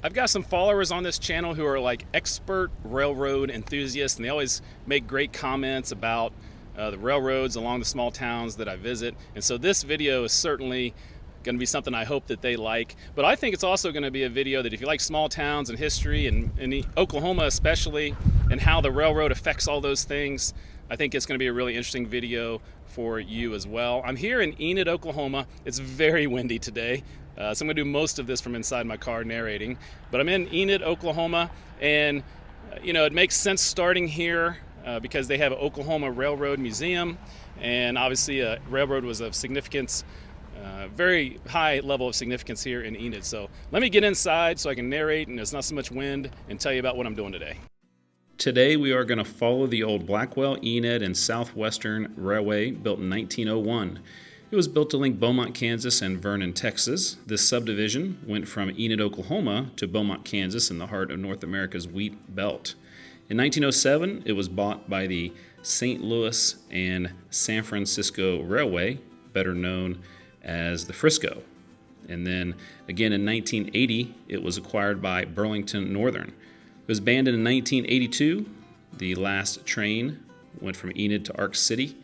I've got some followers on this channel who are like expert railroad enthusiasts, and they always make great comments about the railroads along the small towns that I visit. And so this video is certainly going to be something I hope that they like. But I think it's also going to be a video that if you like small towns and history, and Oklahoma especially, and how the railroad affects all those things, I think it's going to be a really interesting video for you as well. I'm here in Enid, Oklahoma. It's very windy today, so I'm going to do most of this from inside my car narrating. But I'm in Enid, Oklahoma, and it makes sense starting here because they have an Oklahoma Railroad Museum, and obviously a railroad was of significance, very high level of significance here in Enid. So let me get inside so I can narrate and there's not so much wind and tell you about what I'm doing today. Today we are going to follow the old Blackwell, Enid and Southwestern Railway built in 1901. It was built to link Beaumont, Kansas and Vernon, Texas. This subdivision went from Enid, Oklahoma to Beaumont, Kansas in the heart of North America's wheat belt. In 1907, it was bought by the St. Louis and San Francisco Railway, better known as the Frisco. And then again in 1980, it was acquired by Burlington Northern. It was abandoned in 1982. The last train went from Enid to Ark City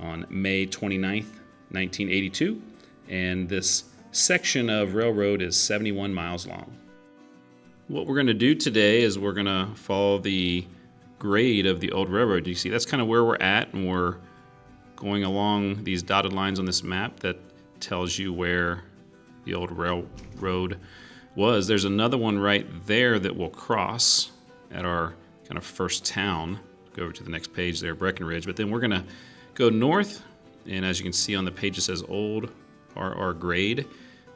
on May 29th, 1982, and this section of railroad is 71 miles long. What we're going to do today is we're going to follow the grade of the old railroad. You see, that's kind of where we're at, and we're going along these dotted lines on this map that tells you where the old railroad was. There's another one right there that we'll cross at our kind of first town. Go over to the next page there, Breckinridge. But then we're going to go north, and as you can see on the page it says old RR grade,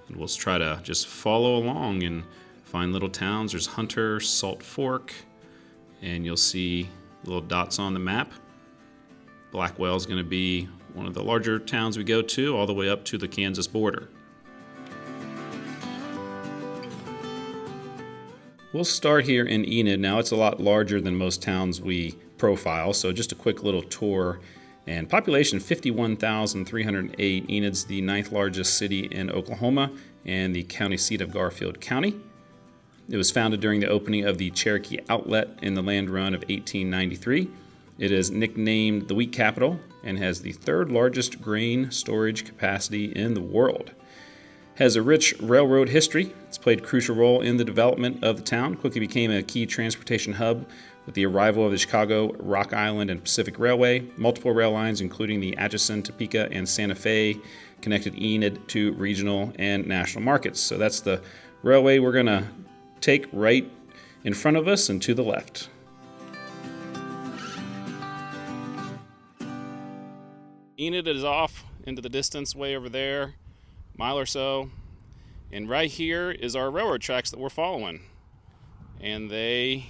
and we'll try to just follow along and find little towns. There's Hunter, Salt Fork, and you'll see little dots on the map. Blackwell is going to be one of the larger towns we go to, all the way up to the Kansas border. We'll start here in Enid. Now it's a lot larger than most towns we profile, so just a quick little tour. And population 51,308. Enid's the 9th largest city in Oklahoma and the county seat of Garfield County. It was founded during the opening of the Cherokee Outlet in the land run of 1893. It is nicknamed the wheat capital and has the 3rd largest grain storage capacity in the world. Has a rich railroad history. It's played a crucial role in the development of the town. Quickly became a key transportation hub with the arrival of the Chicago, Rock Island, and Pacific Railway. Multiple rail lines, including the Atchison, Topeka, and Santa Fe, connected Enid to regional and national markets. So that's the railway we're going to take right in front of us and to the left. Enid is off into the distance way over there, mile or so, and right here is our railroad tracks that we're following, and they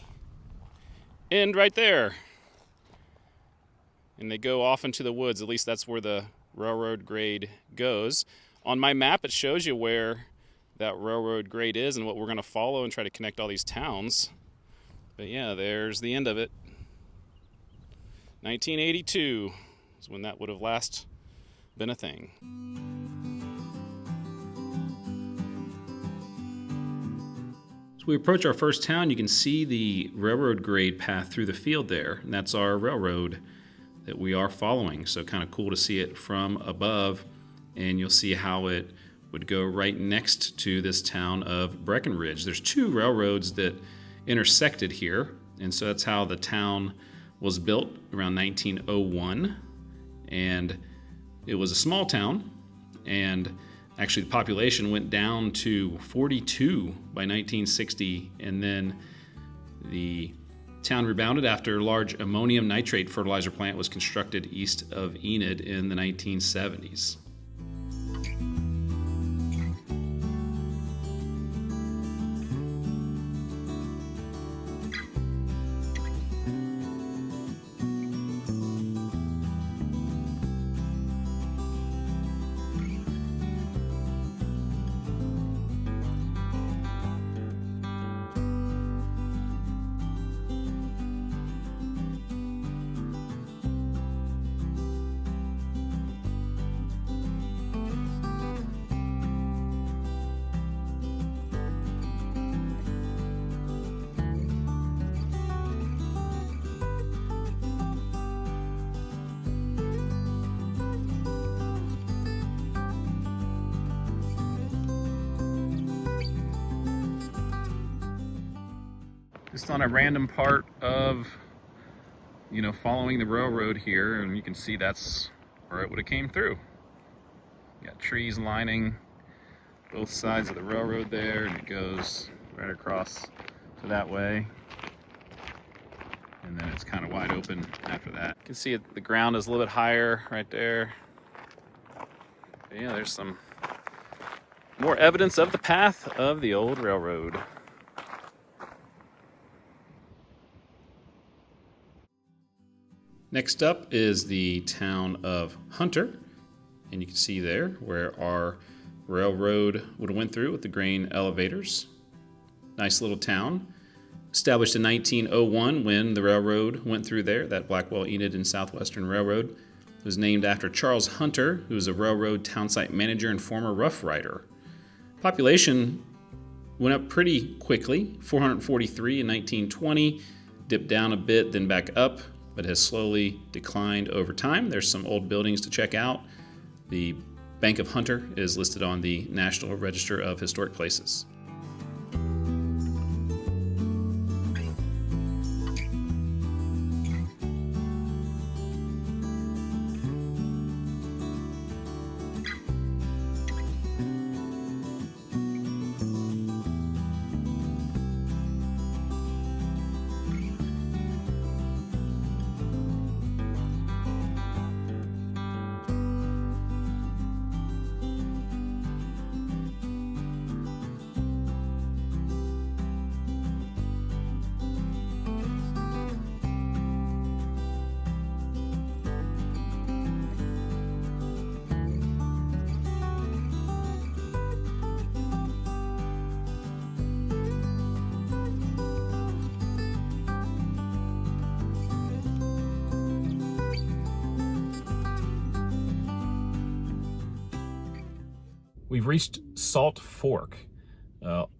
end right there, and they go off into the woods. At least that's where the railroad grade goes. On my map it shows you where that railroad grade is and what we're going to follow and try to connect all these towns. But yeah, there's the end of it. 1982 is when that would have last been a thing. As we approach our first town, you can see the railroad grade path through the field there, and that's our railroad that we are following. So kind of cool to see it from above, and you'll see how it would go right next to this town of Breckinridge. There's 2 railroads that intersected here, and so that's how the town was built around 1901, and it was a small town, and actually the population went down to 42 by 1960, and then the town rebounded after a large ammonium nitrate fertilizer plant was constructed east of Enid in the 1970s. Just on a random part of, you know, following the railroad here, and you can see that's where it would have came through. You got trees lining both sides of the railroad there, and it goes right across to that way. And then it's kind of wide open after that. You can see the ground is a little bit higher right there. But yeah, there's some more evidence of the path of the old railroad. Next up is the town of Hunter, and you can see there where our railroad would have went through with the grain elevators. Nice little town. Established in 1901 when the railroad went through there, that Blackwell, Enid and Southwestern Railroad. It was named after Charles Hunter, who was a railroad townsite manager and former Rough Rider. Population went up pretty quickly, 443 in 1920, dipped down a bit, then back up, but has slowly declined over time. There's some old buildings to check out. The Bank of Hunter is listed on the National Register of Historic Places. We've reached Salt Fork,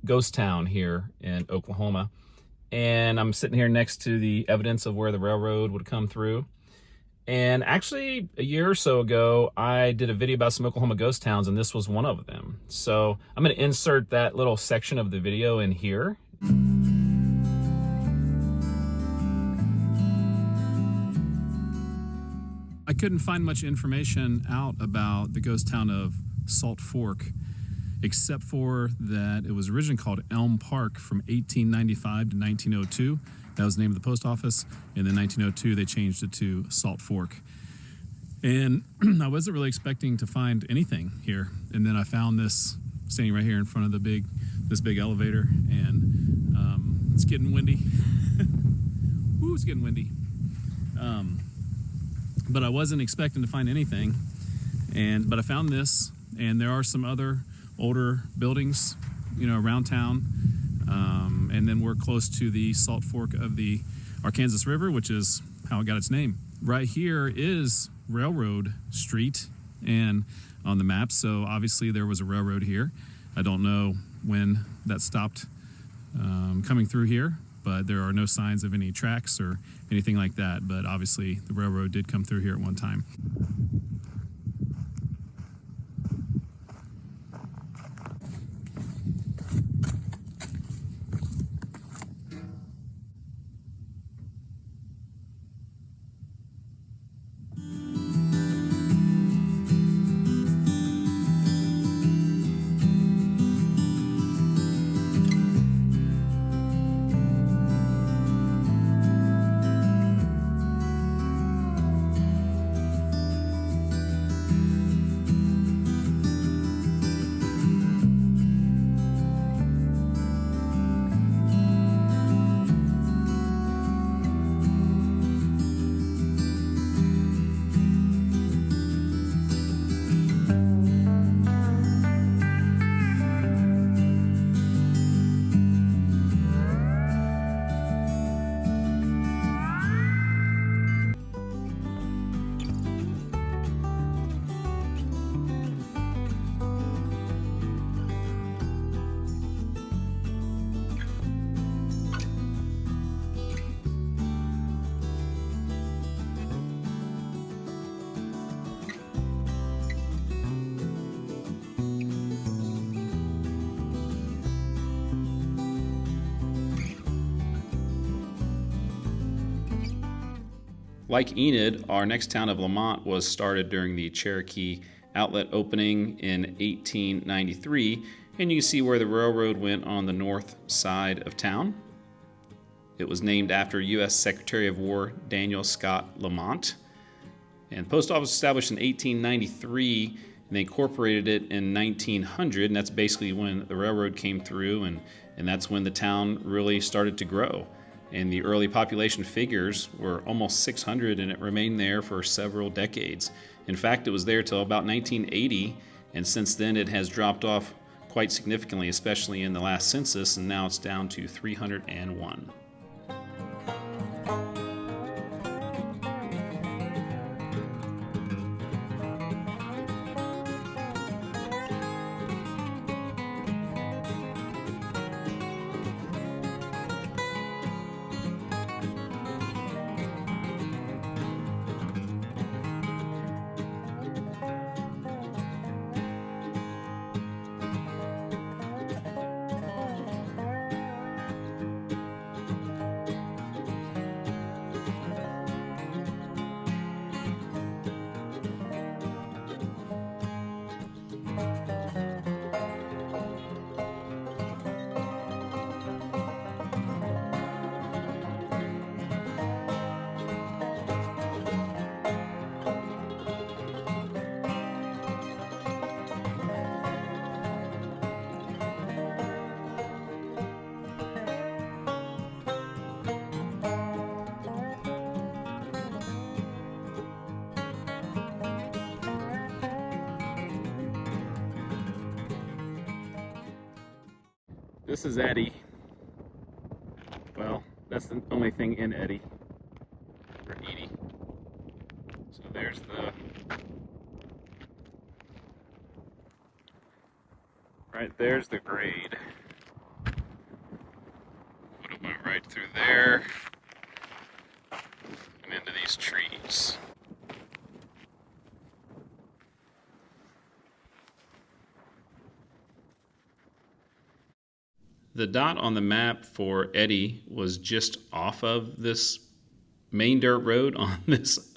ghost town here in Oklahoma, and I'm sitting here next to the evidence of where the railroad would come through. And actually, a year or so ago, I did a video about some Oklahoma ghost towns, and this was one of them. So I'm going to insert that little section of the video in here. I couldn't find much information out about the ghost town of Salt Fork, except for that it was originally called Elm Park from 1895 to 1902. That was the name of the post office. And then 1902, they changed it to Salt Fork. And I wasn't really expecting to find anything here. And then I found this standing right here in front of this big elevator, and it's getting windy. Ooh, it's getting windy. But I wasn't expecting to find anything. But I found this. And there are some other older buildings, you know, around town. And then we're close to the Salt Fork of the Arkansas River, which is how it got its name. Right here is Railroad Street and on the map. So obviously there was a railroad here. I don't know when that stopped coming through here, but there are no signs of any tracks or anything like that. But obviously the railroad did come through here at one time. Like Enid, our next town of Lamont was started during the Cherokee outlet opening in 1893, and you can see where the railroad went on the north side of town. It was named after U.S. Secretary of War Daniel Scott Lamont. And the post office was established in 1893, and they incorporated it in 1900, and that's basically when the railroad came through, and that's when the town really started to grow. And the early population figures were almost 600, and it remained there for several decades. In fact, it was there till about 1980, and since then it has dropped off quite significantly, especially in the last census, and now it's down to 301. This is Eddy. Well, that's the only thing in Eddy, or Eddy. So there's there's the grade. Would have went right through there and into these trees. The dot on the map for Eddy was just off of this main dirt road on this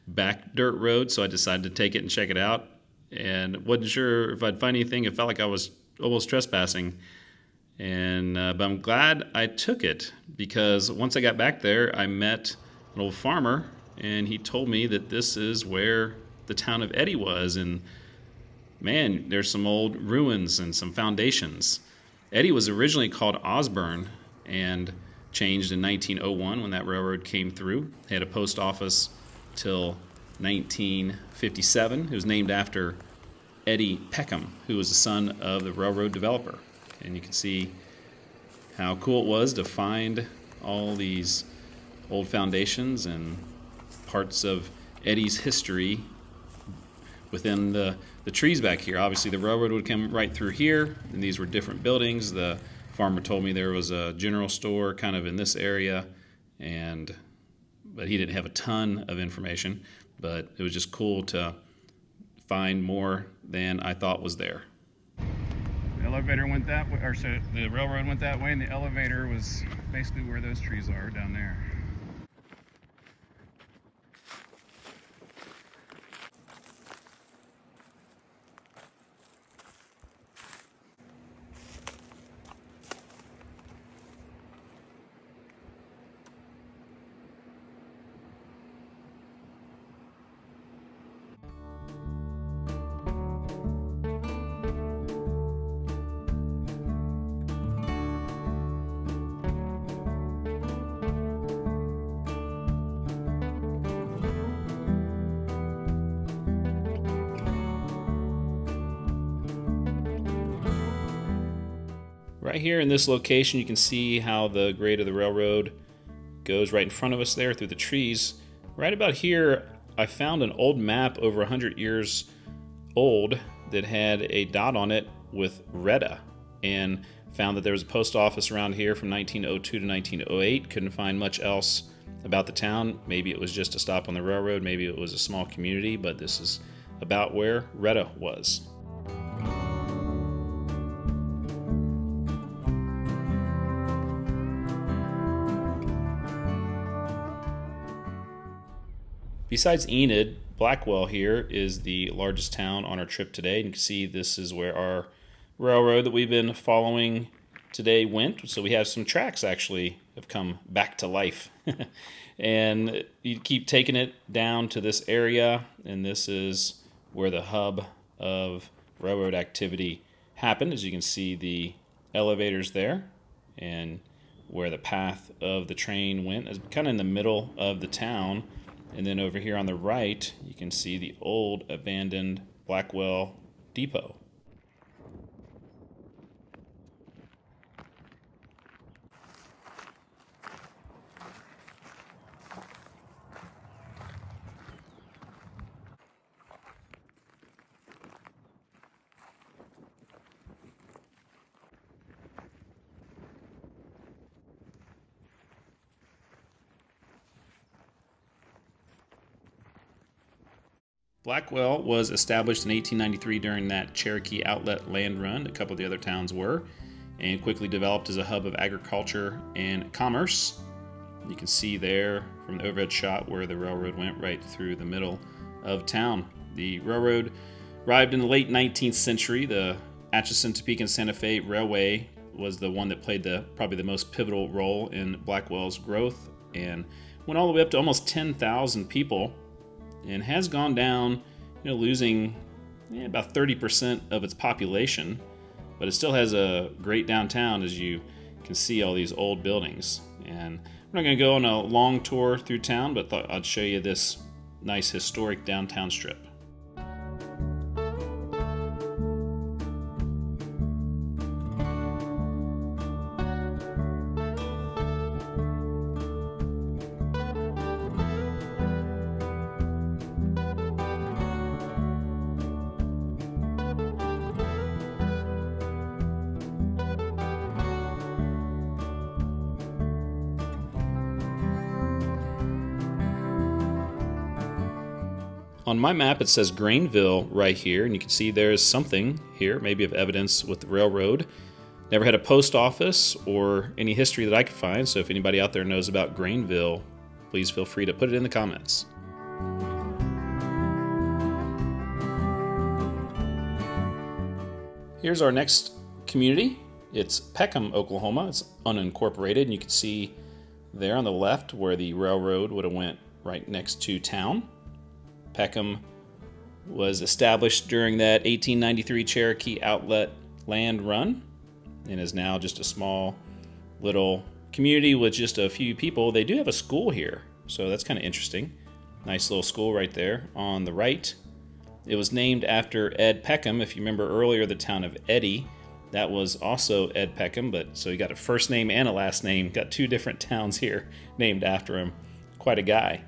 back dirt road, so I decided to take it and check it out, and wasn't sure if I'd find anything. It felt like I was almost trespassing, and but I'm glad I took it, because once I got back there, I met an old farmer, and he told me that this is where the town of Eddy was, and man, there's some old ruins and some foundations. Eddy was originally called Osborne and changed in 1901 when that railroad came through. They had a post office till 1957. It was named after Eddy Peckham, who was the son of the railroad developer. And you can see how cool it was to find all these old foundations and parts of Eddy's history within the trees back here. Obviously, the railroad would come right through here, and these were different buildings. The farmer told me there was a general store kind of in this area, but he didn't have a ton of information. But it was just cool to find more than I thought was there. The elevator went that way, or so the railroad went that way, and the elevator was basically where those trees are down there. Right here in this location, you can see how the grade of the railroad goes right in front of us there through the trees. Right about here, I found an old map over 100 years old that had a dot on it with Retta, and found that there was a post office around here from 1902 to 1908. Couldn't find much else about the town. Maybe it was just a stop on the railroad, maybe it was a small community, but this is about where Retta was. Besides Enid, Blackwell here is the largest town on our trip today. And you can see this is where our railroad that we've been following today went. So we have some tracks actually have come back to life. And you keep taking it down to this area, and this is where the hub of railroad activity happened. As you can see, the elevators there, and where the path of the train went is kind of in the middle of the town. And then over here on the right, you can see the old abandoned Blackwell depot. Blackwell was established in 1893 during that Cherokee outlet land run. A couple of the other towns were, and quickly developed as a hub of agriculture and commerce. You can see there from the overhead shot where the railroad went right through the middle of town. The railroad arrived in the late 19th century. The Atchison, Topeka, and Santa Fe Railway was the one that played probably the most pivotal role in Blackwell's growth, and went all the way up to almost 10,000 people, and has gone down, losing about 30% of its population, but it still has a great downtown, as you can see all these old buildings. And we're not going to go on a long tour through town, but thought I'd show you this nice historic downtown strip. On my map, it says Grainville right here, and you can see there's something here, maybe of evidence with the railroad. Never had a post office or any history that I could find, so if anybody out there knows about Grainville, please feel free to put it in the comments. Here's our next community. It's Peckham, Oklahoma. It's unincorporated, and you can see there on the left where the railroad would have went right next to town. Peckham was established during that 1893 Cherokee outlet land run, and is now just a small little community with just a few people. They do have a school here, so that's kind of interesting. Nice little school right there on the right. It was named after Ed Peckham. If you remember earlier, the town of Eddy, that was also Ed Peckham, but so he got a first name and a last name. Got two different towns here named after him. Quite a guy.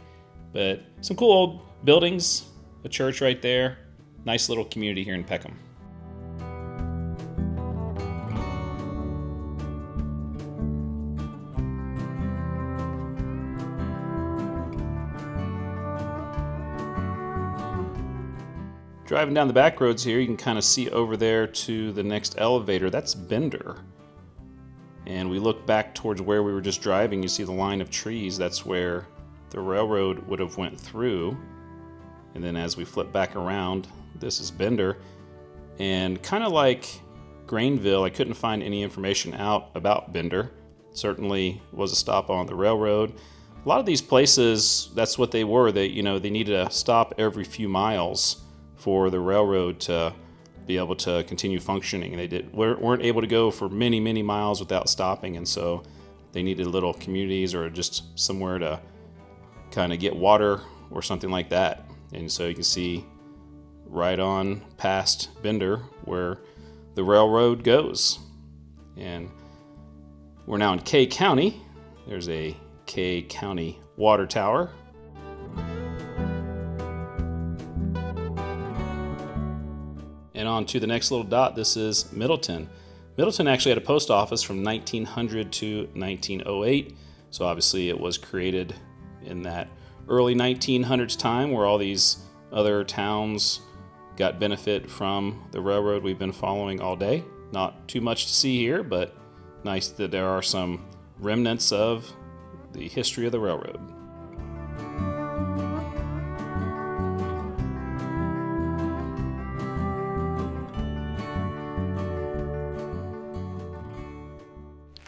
But some cool old buildings, a church right there. Nice little community here in Peckham. Driving down the back roads here, you can kind of see over there to the next elevator. That's Bender. And we look back towards where we were just driving. You see the line of trees. That's where the railroad would have went through. And then as we flip back around, this is Bender. And kind of like Grainville, I couldn't find any information out about Bender. Certainly was a stop on the railroad. A lot of these places, that's what they were. They needed a stop every few miles for the railroad to be able to continue functioning. They weren't able to go for many, many miles without stopping. And so they needed little communities or just somewhere to kind of get water or something like that. And so you can see right on past Bender where the railroad goes. And we're now in Kay County. There's a Kay County water tower. And on to the next little dot, this is Middleton. Middleton actually had a post office from 1900 to 1908. So obviously it was created in that early 1900s time where all these other towns got benefit from the railroad we've been following all day. Not too much to see here, but nice that there are some remnants of the history of the railroad.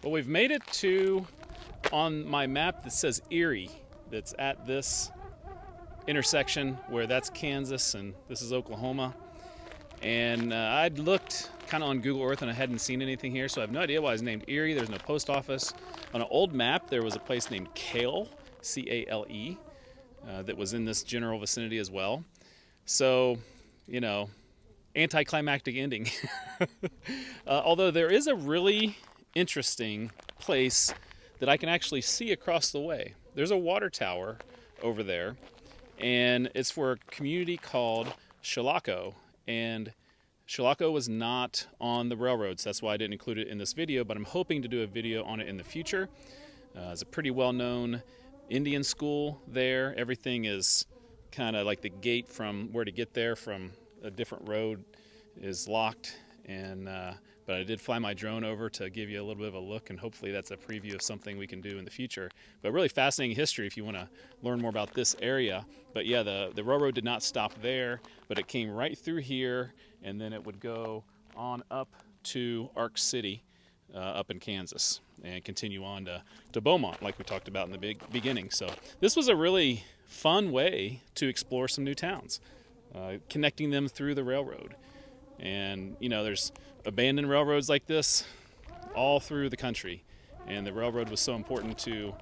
Well, we've made it to, on my map that says Erie, that's at this intersection where that's Kansas and this is Oklahoma. And I'd looked kind of on Google Earth and I hadn't seen anything here, so I have no idea why it's named Erie. There's no post office. On an old map, there was a place named Cale, C-A-L-E, that was in this general vicinity as well. So, you know, anticlimactic ending. Although there is a really interesting place that I can actually see across the way. There's a water tower over there, and it's for a community called Chilocco. And Chilocco was not on the railroads. That's why I didn't include it in this video, but I'm hoping to do a video on it in the future. It's a pretty well-known Indian school there. Everything is kind of like the gate from where to get there from a different road is locked. And but I did fly my drone over to give you a little bit of a look, and hopefully that's a preview of something we can do in the future. But really fascinating history if you want to learn more about this area. But yeah, the railroad did not stop there, but it came right through here, and then it would go on up to Ark City up in Kansas and continue on to Beaumont, like we talked about in the beginning. So this was a really fun way to explore some new towns, connecting them through the railroad. And you know, there's abandoned railroads like this all through the country, and the railroad was so important to, you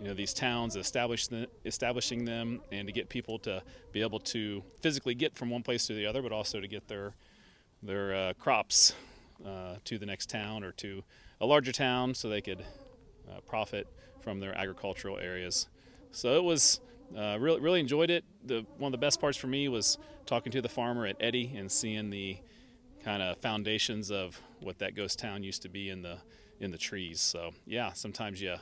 know, these towns, establishing them, and to get people to be able to physically get from one place to the other, but also to get their crops to the next town or to a larger town, so they could profit from their agricultural areas. So it was really enjoyed it. One of the best parts for me was talking to the farmer at Eddy and seeing the kind of foundations of what that ghost town used to be in the trees. So yeah, sometimes you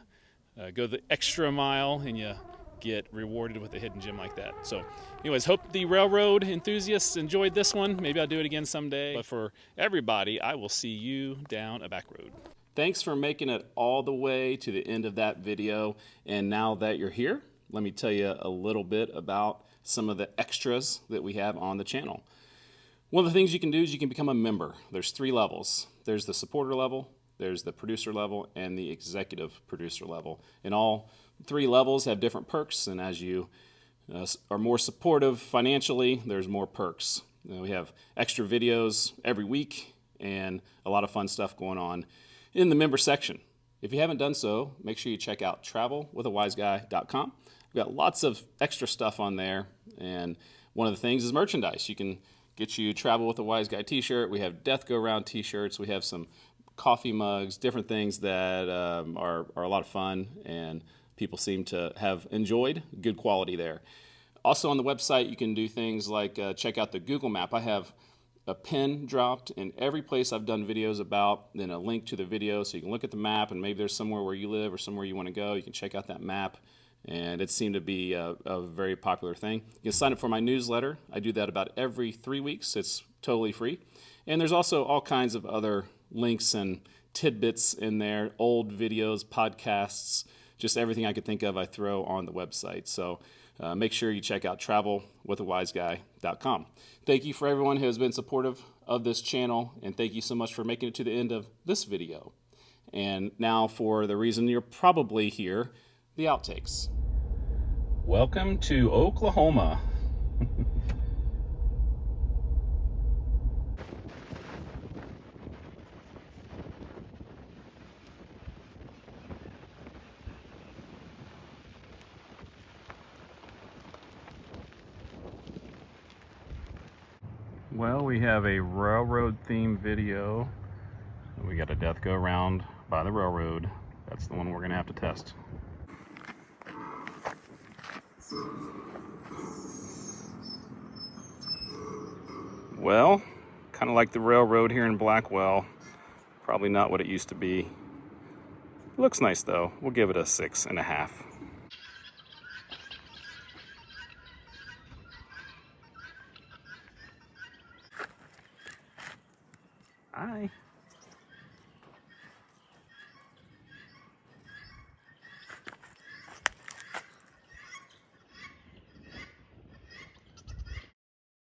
go the extra mile and you get rewarded with a hidden gem like that. So anyways, hope the railroad enthusiasts enjoyed this one. Maybe I'll do it again someday. But for everybody, I will see you down a back road. Thanks for making it all the way to the end of that video. And now that you're here, let me tell you a little bit about some of the extras that we have on the channel. One of the things you can do is you can become a member. There's 3 levels. There's the supporter level, there's the producer level, and the executive producer level. And all 3 levels have different perks, and as you are more supportive financially, there's more perks. We have extra videos every week and a lot of fun stuff going on in the member section. If you haven't done so, make sure you check out travelwithawiseguy.com. We've got lots of extra stuff on there, and one of the things is merchandise. You can get you Travel with a Wise Guy t-shirt. We have Death Go Round t-shirts. We have some coffee mugs, different things that are a lot of fun, and people seem to have enjoyed. Good quality there. Also on the website, you can do things like check out the Google map. I have a pin dropped in every place I've done videos about, then a link to the video so you can look at the map, and maybe there's somewhere where you live or somewhere you want to go. You can check out that map. And it seemed to be a very popular thing. You can sign up for my newsletter. I do that about every 3 weeks. It's totally free. And there's also all kinds of other links and tidbits in there, old videos, podcasts, just everything I could think of I throw on the website. So make sure you check out travelwithawiseguy.com. Thank you for everyone who has been supportive of this channel, and thank you so much for making it to the end of this video. And now for the reason you're probably here, the outtakes. Welcome to Oklahoma. Well, we have a railroad themed video. We got a death go round by the railroad. That's the one we're gonna have to test. Well, kind of like the railroad here in Blackwell. Probably not what it used to be. Looks nice though. We'll give it a 6.5. Hi.